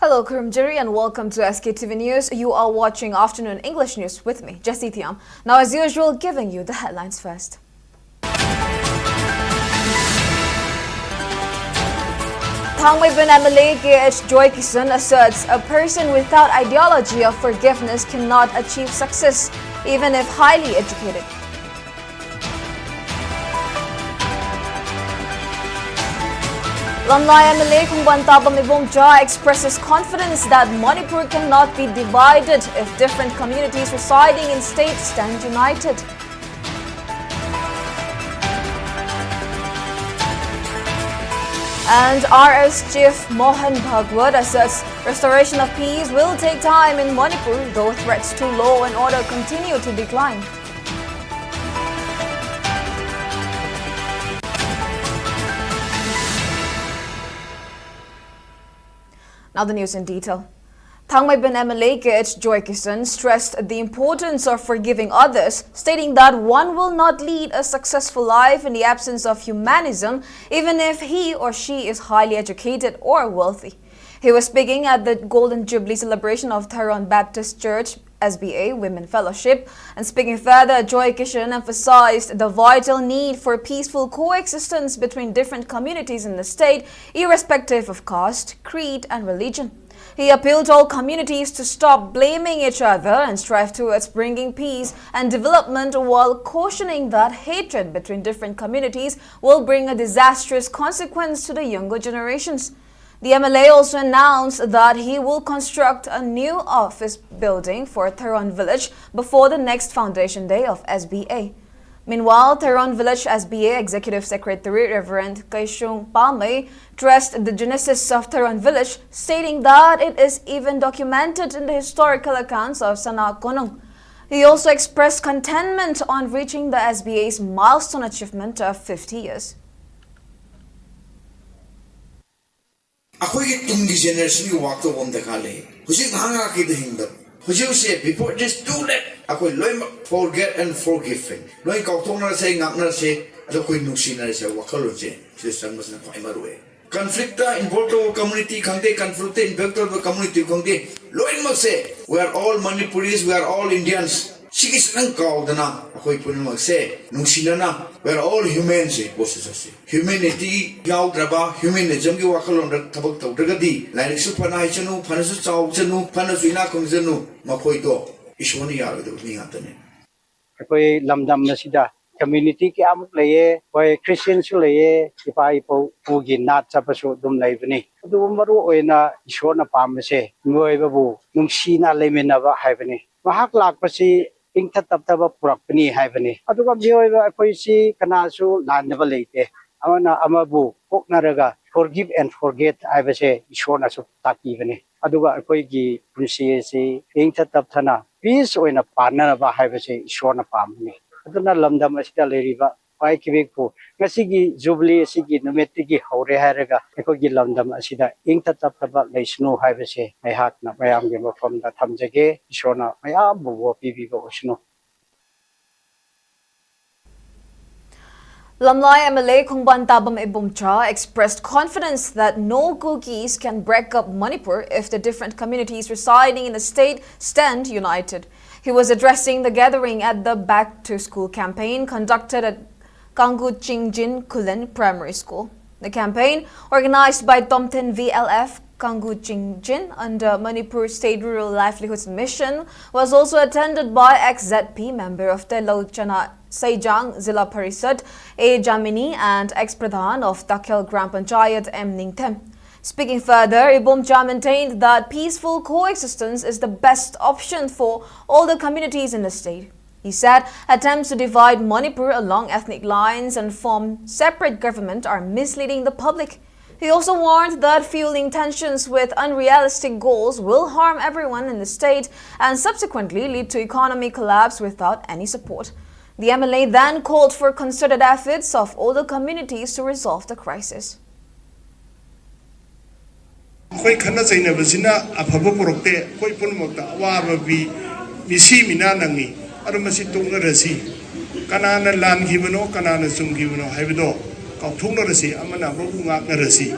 Hello, Kurumjiri, and welcome to Sktv'S News. You are watching Afternoon English News with me, Jessie Thiam. Now, as usual, giving you the headlines first. Thangmaibin MLA KH Joy Kisan asserts a person without ideology of forgiveness cannot achieve success, even if highly educated. Lamlai MLA Kungbantabam Ibomja expresses confidence that Manipur cannot be divided if different communities residing in state stand united. And RS Chief Mohan Bhagwat asserts restoration of peace will take time in Manipur, though threats to law and order continue to decline. Now the news in detail. Thangmaibin MLA KH Joy Kisan stressed the importance of forgiving others, stating that one will not lead a successful life in the absence of humanism, even if he or she is highly educated or wealthy. He was speaking at the Golden Jubilee celebration of Theron Baptist Church SBA Women Fellowship, and speaking further, Joy Kishan emphasized the vital need for peaceful coexistence between different communities in the state, irrespective of caste, creed, and religion. He appealed to all communities to stop blaming each other and strive towards bringing peace and development, while cautioning that hatred between different communities will bring a disastrous consequence to the younger generations. The MLA also announced that he will construct a new office building for Theron Village before the next foundation day of SBA. Meanwhile, Theron Village SBA Executive Secretary Reverend Kaishung Pamay stressed the genesis of Theron Village, stating that it is even documented in the historical accounts of Sana Konong. He also expressed contentment on reaching the SBA's milestone achievement of 50 years. Ako'y itong generation yung wakto kong dekale. Husik hanga kita hingdap. Husik siya, before just do that. Ako'y loy forget and forgiving. Loy kautong na siya, ngak na siya, at ako'y nusin na siya, wakalo siya. Siya saan mas na paimaruwe. Konflikta involved with community, kangde, konflikta involved with community, kangde. Loy magse, we are all Manipuris, we are all Indians. Sige sanang kauda na. Ako'y puno magse, nusin na. We are all humans eh, boses siya. Humanity, yaw draba, humanism ki wakalon tabag tawag dragadi. Lainik su panay chanu, panasu chaw chanu, panasu ina kong chanu, makoy do. Ishoni yaw do ni hatane. Ako'y lamdam na sida. Community ki amuk laye, ko'y Christian su laye, ipa ipo pugi nat sa paso dum laibani. Ado maru oy na isyo na pamase, ngoy babu, nung sina laymin na ba haibani. Mahak lak pa si ingtatap-tapa purakpani haibani. Ado ka biyoy ba ako'y si kanasu landaba layte. Amana amabu, kok naraga, forgive and forget haibase isyo na su takibani. Ado ka ako'y gi punsiye si ingtatap-tana, peace oy na pana na ba haibase isyo na pamani. Ito na lamdam asita leriba pai kibig po ngasigi jubilee asigi numetigi haure haraga eko gi lamdam asida ingtatap taba leisnu haibase ayhak na mayam gi mafam da thamjage isona mayam bo pibi bo usnu. Lamlai MLA Kungbantabam Ibomcha expressed confidence that no cookies can break up Manipur if the different communities residing in the state stand united. He was addressing the gathering at the Back to School campaign conducted at Kanguchingjin Kulen Primary School. The campaign, organized by Tomten VLF Kanguchingjin under Manipur State Rural Livelihoods Mission, was also attended by ex-ZP member of the Lochana Saijang Zilla Parisad A. Jamini and ex-Pradhan of Takel Gram Panchayat M. Ningtem. Speaking further, Ibomcha maintained that peaceful coexistence is the best option for all the communities in the state. He said attempts to divide Manipur along ethnic lines and form separate government are misleading the public. He also warned that fueling tensions with unrealistic goals will harm everyone in the state and subsequently lead to economic collapse without any support. The MLA then called for concerted efforts of all the communities to resolve the crisis. Koi khana chaina basina afaba porokte koi punmokta awa bi misi mina nangi aro masi tungna rasi kanana lan gibano kanana sum gibano haibido kathungna rasi amana babu ngak na rasi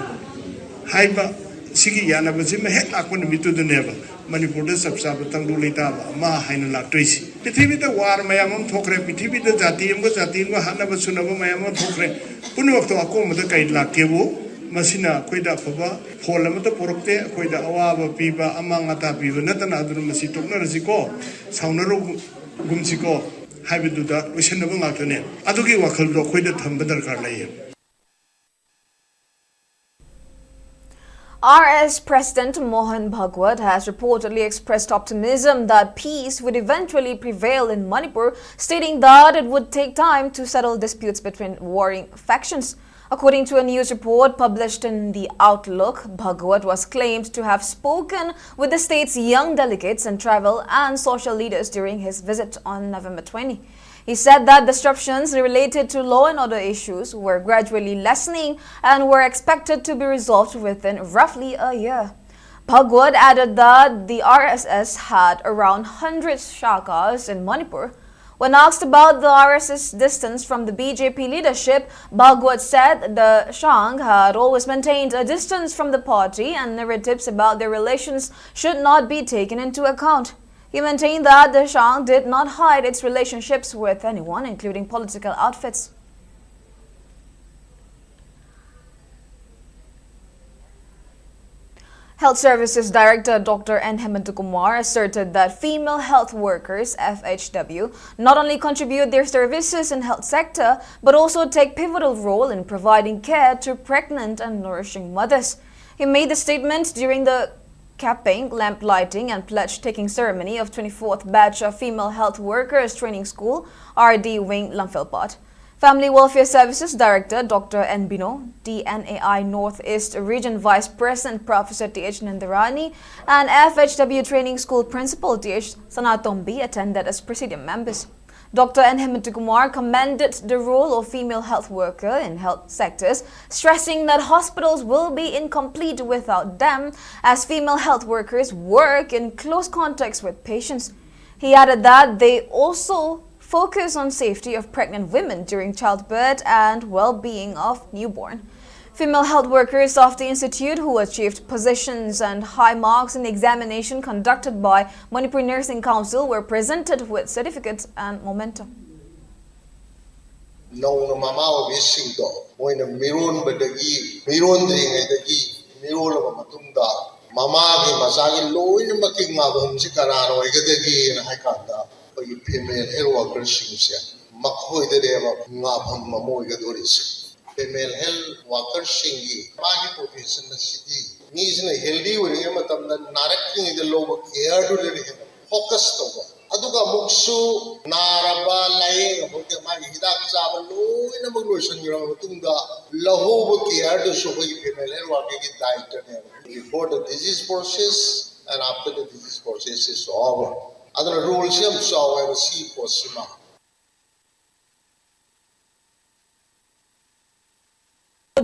haiba Sigi Yana Bazim head Akun Mituduneva, Manipur Subsab Tangu Litava, Ma Hainala Tracy. Pitivita war Mayamon Tokre, Pitivita Zatim was Zatim, Hanaba Sunava Mayamon Tokre, Punuakto Akum the Kaid Lakevo, Masina, Quida Pava, Polamata Porte, Quida Awaba Piba, Amangata Piva, Natan Adrum Masitona Zico, Saunaro Gumsico, Habiduda, we should never not to name. Aduki Wakaldo, Quida Tambadar Karlay. RS President Mohan Bhagwat has reportedly expressed optimism that peace would eventually prevail in Manipur, stating that it would take time to settle disputes between warring factions. According to a news report published in The Outlook, Bhagwat was claimed to have spoken with the state's young delegates and tribal and social leaders during his visit on November 20. He said that disruptions related to law and order issues were gradually lessening and were expected to be resolved within roughly a year. Bhagwat added that the RSS had around 100 shakas in Manipur. When asked about the RSS distance from the BJP leadership, Bhagwat said the Shang had always maintained a distance from the party and narratives about their relations should not be taken into account. He maintained that the Shang did not hide its relationships with anyone, including political outfits. Health Services Director Dr. N. Hemantkumar asserted that female health workers, FHW, not only contribute their services in health sector, but also take pivotal role in providing care to pregnant and nourishing mothers. He made the statement during the capping, lamp lighting and pledge-taking ceremony of 24th batch of Female Health Workers Training School, RD Wing Lamphilpat. Family Welfare Services Director Dr. N. Bino, DNAI Northeast Region Vice President Professor T.H. Nandarani, and FHW Training School Principal T.H. Sanatombi attended as presidium members. Dr. N. Hemantkumar commended the role of female health worker in health sectors, stressing that hospitals will be incomplete without them as female health workers work in close contact with patients. He added that they also focus on safety of pregnant women during childbirth and well-being of newborn. Female health workers of the institute who achieved positions and high marks in the examination conducted by Manipur Nursing Council were presented with certificates and memento. Nauna mama bisingdo moina miron badagi miron dringadagi miron matunda mama gi masagi loin making ngabam si kararo igadagi na haikanda oy female health workers singsia makhoi de deba ngabam mamo igadoris female health workers singi magi profession na city nisna healthy uri matamna naraking de loba care to le focus to aduga muksu naraba lai hoke magi hidak chaba loina maglotion gira matunda lahoba care to so female health worker ki diet ne before the disease process and after the disease process is over adana rules yam so I see posima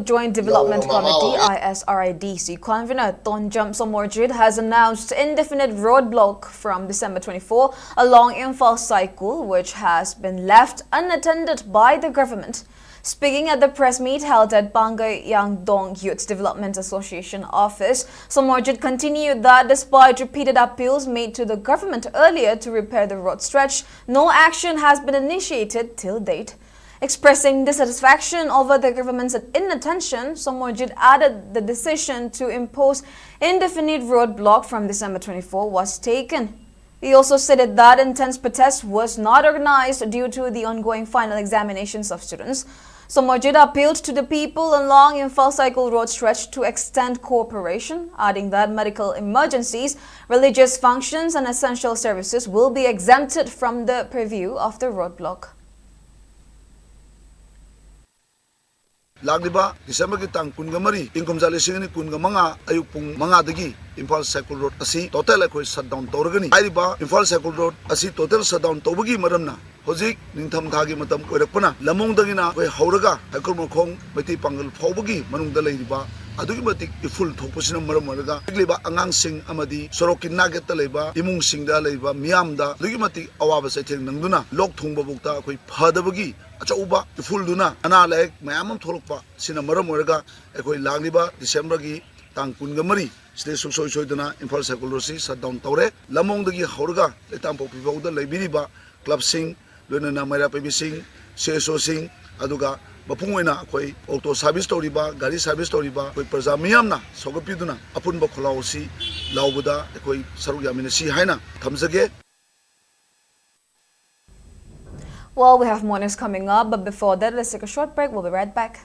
Joint Development Committee ISRIDC convener Tonjam Somorjit has announced indefinite roadblock from December 24 along Imphal cycle, which has been left unattended by the government. Speaking at the press meet held at Bangay Yangdong Youth Development Association office, Somorjit continued that despite repeated appeals made to the government earlier to repair the road stretch, no action has been initiated till date. Expressing dissatisfaction over the government's inattention, Somorjit added the decision to impose indefinite roadblock from December 24 was taken. He also stated that intense protest was not organized due to the ongoing final examinations of students. Somorjit appealed to the people along Imphal cycle road stretch to extend cooperation, adding that medical emergencies, religious functions and essential services will be exempted from the purview of the roadblock. Lagliba December ki tang kungamari ingkom jali singani kungamanga ayuk pung manga dagi Imphal cycle road asi total ekoi shutdown torgani aiba Imphal cycle road asi total shutdown tobagi maramna hojik ningtham thagi matam oirakpana lamong dagina koi hauraga hakul mokhong meti pangal phobagi manungda leiba adugi matik iful thokpasina maram oraga liba angang sing amadi sorokin naget ta leiba imung singda leiba miamda adugi matik awaba saitheng nangduna lok thungba bukta koi phadabagi achauba iful duna ana laik mayam tholokpa sina maram oraga ekoi lagliba December gi tang kun gamari sile suksoi soidana Imphal Cycle Road si shutdown tawre lamong dagi haurga letam popi bauda leibiriba club sing loina maira pebi sing CSO sing aduga mapung oina akoi auto service toriba gari service toriba koi praja miyamna sogapiduna apun ba kholau si laubuda akoi saruk yamina si haina thamjage. Well, we have more news coming up, but before that, let's take a short break. We'll be right back.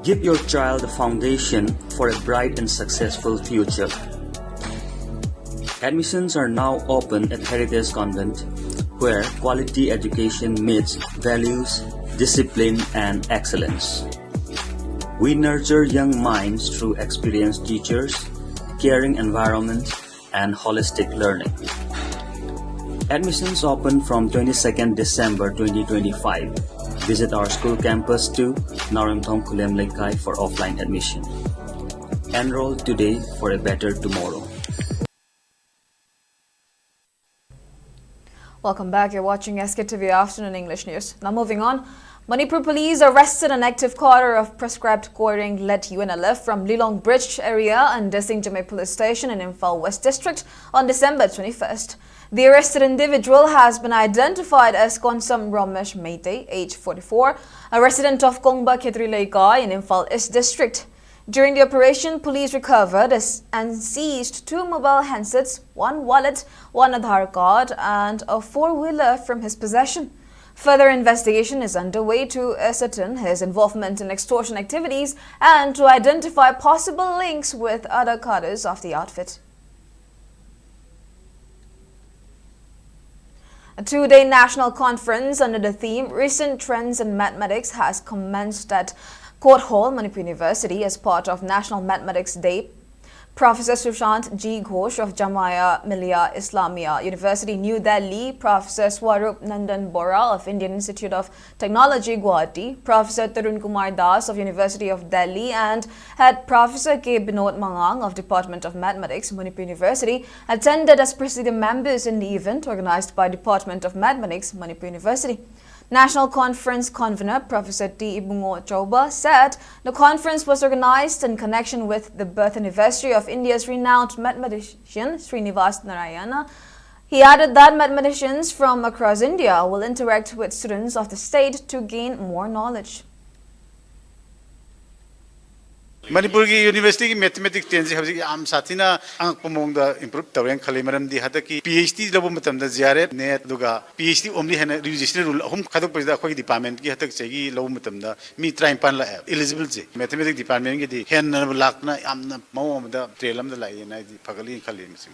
Give your child a foundation for a bright and successful future. Admissions are now open at Heritage Convent, where quality education meets values, discipline, and excellence. We nurture young minds through experienced teachers, caring environment, and holistic learning. Admissions open from 22nd December 2025. Visit our school campus to Naramthong Kulem Lekai for offline admission. Enroll today for a better tomorrow. Welcome back. You're watching Sktv'S Afternoon English News. Now moving on. Manipur police arrested an active quarter of prescribed courting led UNLF from Lilong Bridge area and Desing Jamai Police Station in Imphal West District on December 21st. The arrested individual has been identified as Konsam Ramesh Meite, age 44, a resident of Kongba Khetri Leikai in Imphal East District. During the operation, police recovered and seized 2 mobile handsets, 1 wallet, 1 Aadhaar card, and a 4-wheeler from his possession. Further investigation is underway to ascertain his involvement in extortion activities and to identify possible links with other cadres of the outfit. A 2-day national conference under the theme Recent Trends in Mathematics has commenced at Court Hall, Manipur University as part of National Mathematics Day. Professor Sushant G. Ghosh of Jamia Millia Islamia University, New Delhi, Professor Swarup Nandan Bora of Indian Institute of Technology, Guwahati, Professor Tarun Kumar Das of University of Delhi, and Head Professor K. Binod Mangang of Department of Mathematics, Manipur University, attended as presidium members in the event organized by Department of Mathematics, Manipur University. National Conference Convener Professor T. Ibungo Chauba said the conference was organized in connection with the birth anniversary of India's renowned mathematician Srinivas Narayana. He added that mathematicians from across India will interact with students of the state to gain more knowledge. Manipur University की mathematics tense है कि आम साथी ना अंक पमोंग दा improve तवरें खाली मरम दी हता कि PhD लबो मतम दा ज़ियारे नेट दुगा PhD ओमली है ना रजिस्टर रूल हम खादों पर दा कोई डिपार्टमेंट की हता चाहिए लबो मतम दा मी ट्राइम पान ला एलिजिबल जे मैथमेटिक्स डिपार्टमेंट की दी है ना लाख ना आम ना माओ दा ट्रेलम दा लाये ना दी फगली खाली मिसिम.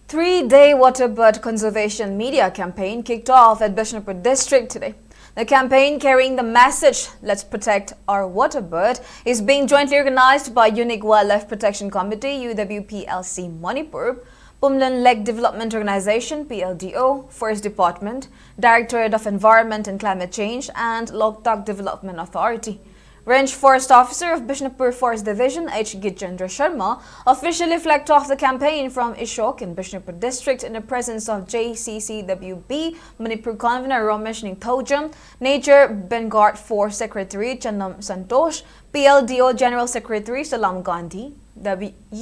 3-day waterbird conservation media campaign kicked off at Bishnupur district today. The campaign carrying the message, "Let's protect our waterbird," is being jointly organized by Unique Wildlife Protection Committee, UWPLC Manipur, Pumlan Lake Development Organization, PLDO, Forest Department, Directorate of Environment and Climate Change, and Loktak Development Authority. Range Forest Officer of Bishnupur Forest Division, H. Gijendra Sharma, officially flagged off the campaign from Ishok in Bishnupur district in the presence of JCCWB, Manipur Convener Ramesh Ningthojam, Nature Benguard Force Secretary Chandam Santosh, PLDO General Secretary Salam Gandhi,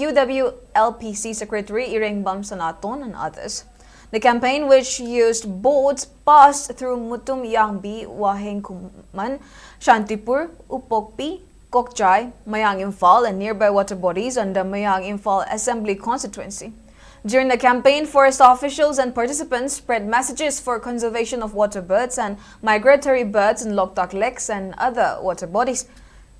UWLPC Secretary Ireng Bam Sanaton, and others. The campaign, which used boats, passed through Mutum Yangbi, Waheng Kuman, Shantipur, Upokpi, Kokchai, Mayang Imphal, and nearby water bodies under Mayang Imphal Assembly constituency. During the campaign, forest officials and participants spread messages for conservation of water birds and migratory birds in Loktak lakes and other water bodies.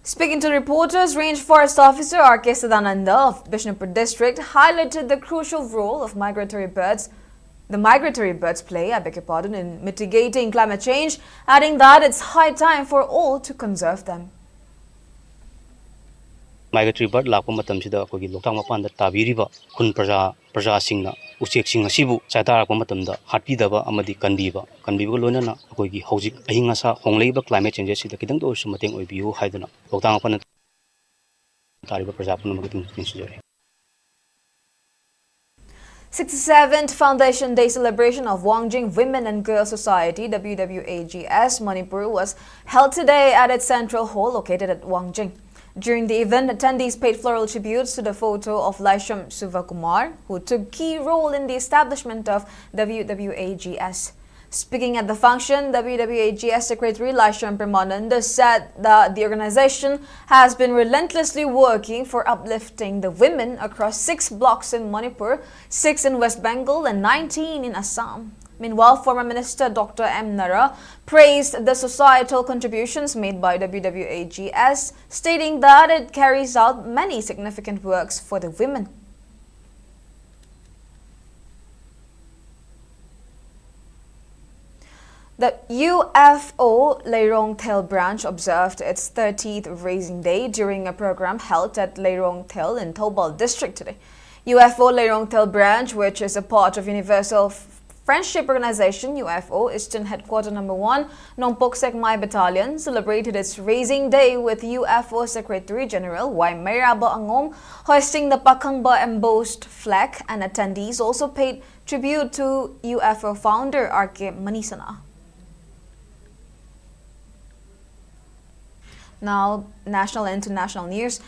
Speaking to reporters, Range Forest Officer R.K. Sadananda of Bishnupur district highlighted the crucial role of migratory birds play, in mitigating climate change, adding that it's high time for all to conserve them. Migratory bird lakpa matam sida akogi loktak mapan da tabiriba kun praja singna uchek sing asibu chaita rakpa matam da hatpi daba amadi kanbiba loina na akogi hojik ahinga sa hongleiba climate changes sida kidang do sumateng oibiu haiduna loktak mapan tariba praja pun magating sujare. 67th Foundation Day celebration of Wangjing Women and Girls Society WWAGS Manipur was held today at its central hall located at Wangjing. During the event, attendees paid floral tributes to the photo of Laisham Suvakumar, who took key role in the establishment of WWAGS. Speaking at the function, WWAGS Secretary Laisham Premananda said that the organization has been relentlessly working for uplifting the women across 6 blocks in Manipur, 6 in West Bengal and 19 in Assam. Meanwhile, former Minister Dr. M. Nara praised the societal contributions made by WWAGS, stating that it carries out many significant works for the women. The UFO Leirong Tel branch observed its 30th Raising Day during a program held at Leirong Tel in Tobal district today. UFO Leirong Tel branch, which is a part of Universal Friendship Organization UFO Eastern Headquarter No. 1 Nongpok Sekmai Battalion, celebrated its Raising Day with UFO Secretary General Y. Mayraba Angong hoisting the Pakangba embossed flag, and attendees also paid tribute to UFO founder R.K. Manisana. Now, national and international news.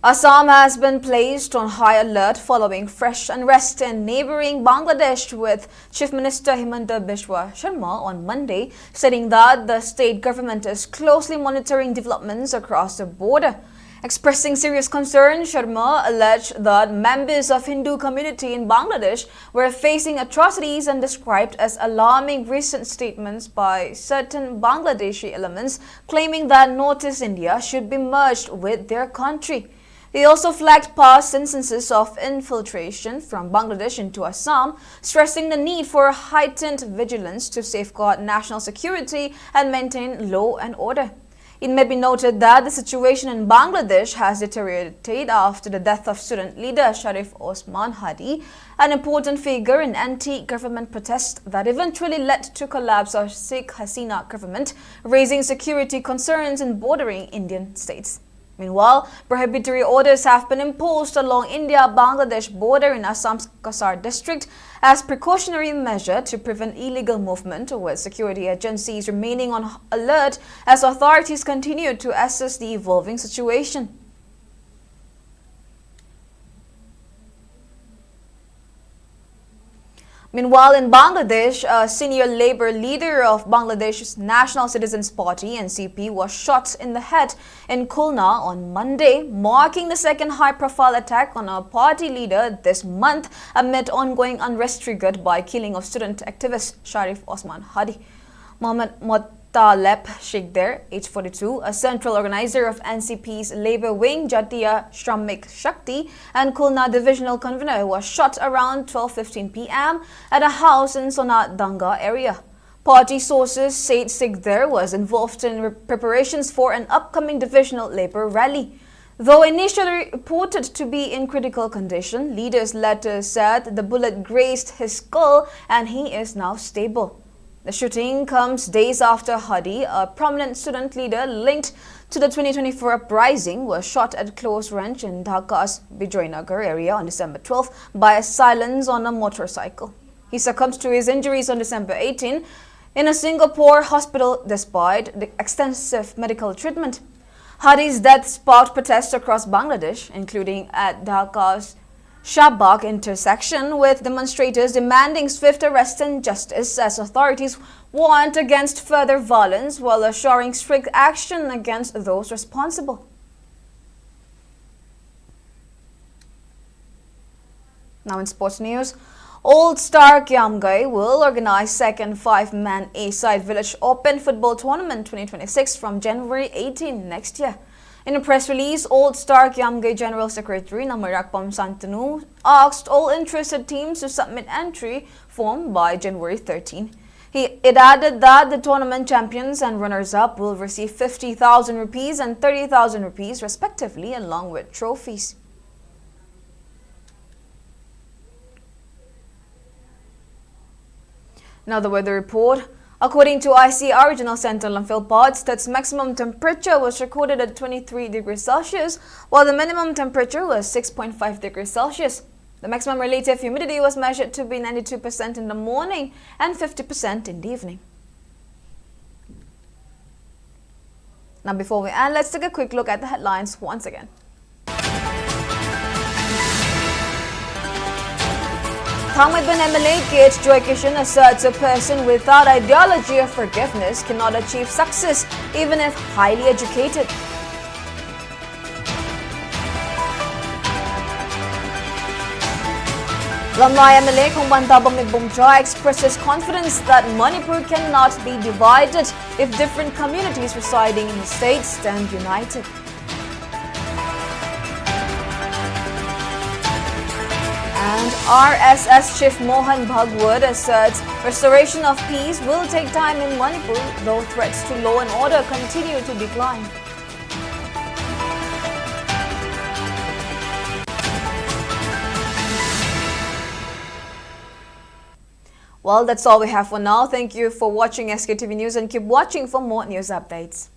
Assam has been placed on high alert following fresh unrest in neighboring Bangladesh, with Chief Minister Himanta Biswa Sharma on Monday stating that the state government is closely monitoring developments across the border. Expressing serious concern, Sharma alleged that members of Hindu community in Bangladesh were facing atrocities and described as alarming recent statements by certain Bangladeshi elements claiming that Northeast India should be merged with their country. They also flagged past instances of infiltration from Bangladesh into Assam, stressing the need for heightened vigilance to safeguard national security and maintain law and order. It may be noted that the situation in Bangladesh has deteriorated after the death of student leader Sharif Osman Hadi, an important figure in anti-government protests that eventually led to collapse of Sheikh Hasina government, raising security concerns in bordering Indian states. Meanwhile, prohibitory orders have been imposed along India-Bangladesh border in Assam's Kasar district as precautionary measure to prevent illegal movement, with security agencies remaining on alert as authorities continue to assess the evolving situation. Meanwhile, in Bangladesh, a senior labor leader of Bangladesh's National Citizens Party (NCP) was shot in the head in Khulna on Monday, marking the second high-profile attack on a party leader this month amid ongoing unrest triggered by killing of student activist Sharif Osman Hadi. Mohammed Taleb Shikder, age 42, a central organizer of NCP's labor wing Jatiya Shramik Shakti and Khulna divisional convener, was shot around 12:15 p.m. at a house in Sonat Danga area. Party sources said Shikder was involved in preparations for an upcoming divisional labor rally. Though initially reported to be in critical condition, leaders later said the bullet grazed his skull and he is now stable. The shooting comes days after Hadi, a prominent student leader linked to the 2024 uprising, was shot at close range in Dhaka's Bijoynagar area on December 12 by assailants on a motorcycle. He succumbed to his injuries on December 18 in a Singapore hospital despite the extensive medical treatment. Hadi's death sparked protests across Bangladesh, including at Dhaka's Shahbag intersection, with demonstrators demanding swift arrest and justice as authorities warned against further violence while assuring strict action against those responsible. Now in sports news, Old Star Kiamgai will organize second 5-man A-side Village Open Football Tournament 2026 from January 18 next year. In a press release, Old Star Kiamgai General Secretary Namarakpam Santanu asked all interested teams to submit entry form by January 13. It added that the tournament champions and runners-up will receive 50,000 rupees and 30,000 rupees respectively, along with trophies. Now the weather report. According to ICR Regional Center Imphal, its maximum temperature was recorded at 23 degrees Celsius, while the minimum temperature was 6.5 degrees Celsius. The maximum relative humidity was measured to be 92% in the morning and 50% in the evening. Now before we end, let's take a quick look at the headlines once again. Thangmaiban MLA Gate Joy Kishan asserts a person without ideology of forgiveness cannot achieve success even if highly educated. Lamnai MLA Kongbantabang Bumja expresses confidence that Manipur cannot be divided if different communities residing in the state stand united. And RSS Chief Mohan Bhagwat asserts restoration of peace will take time in Manipur, though threats to law and order continue to decline. Well, that's all we have for now. Thank you for watching SKTV News and keep watching for more news updates.